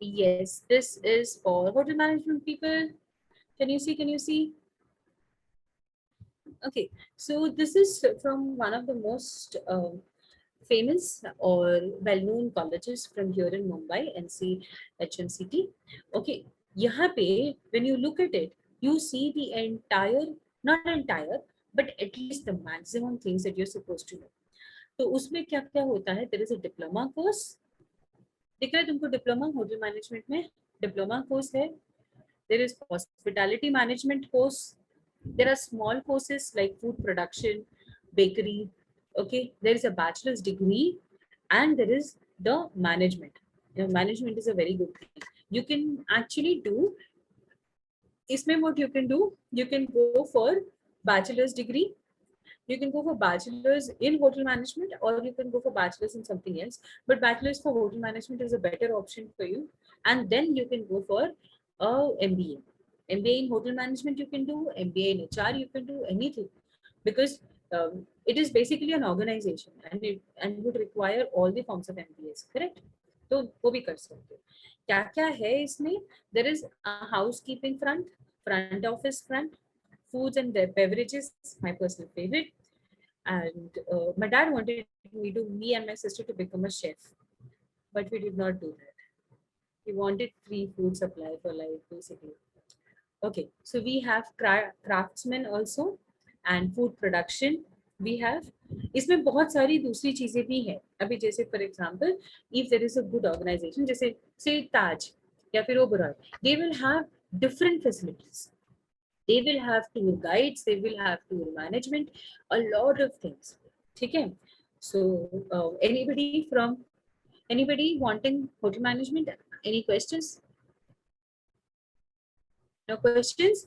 Yes, this is for hotel management people. Can you see? Can you see? Okay, so this is from one of the most famous or well-known colleges from here in Mumbai, NC HMCT. Okay, यहाँ पे when you look at it, you see the entire, not entire, but at least the maximum things that you're supposed to know. तो उसमें क्या क्या होता है? There is a diploma course. दिख रहा है तुमको डिप्लोमा होटल मैनेजमेंट में? डिप्लोमा कोर्स है. There is hospitality management course. There are small courses like food production, bakery. Okay, there is a bachelor's degree, and there is the management. Management is a very good thing. You can actually do. इसमें what you can do? You can go for bachelor's degree. You can go for bachelor's in hotel management, or you can go for bachelor's in something else. But bachelor's for hotel management is a better option for you. And then you can go for a MBA. MBA in hotel management you can do, MBA in HR you can do, anything, because it is basically an organization, and would require all the forms of MBAs, correct? तो वो भी कर सकते हो. क्या क्या है इसमें? There is a housekeeping front office front, foods and beverages, my personal favorite. And my dad wanted me and my sister to become a chef, but we did not do that. He wanted free food supply for life, basically. Okay, so we have craftsmen also, and food production we have. इसमें बहुत सारी दूसरी चीजें भी हैं. अभी जैसे for example, if there is a good organization, जैसे say Taj या फिर Oberoi, they will have different facilities. They will have tour guides, they will have tour management, a lot of things. ठीक है? So anybody wanting hotel management? Any questions? No questions?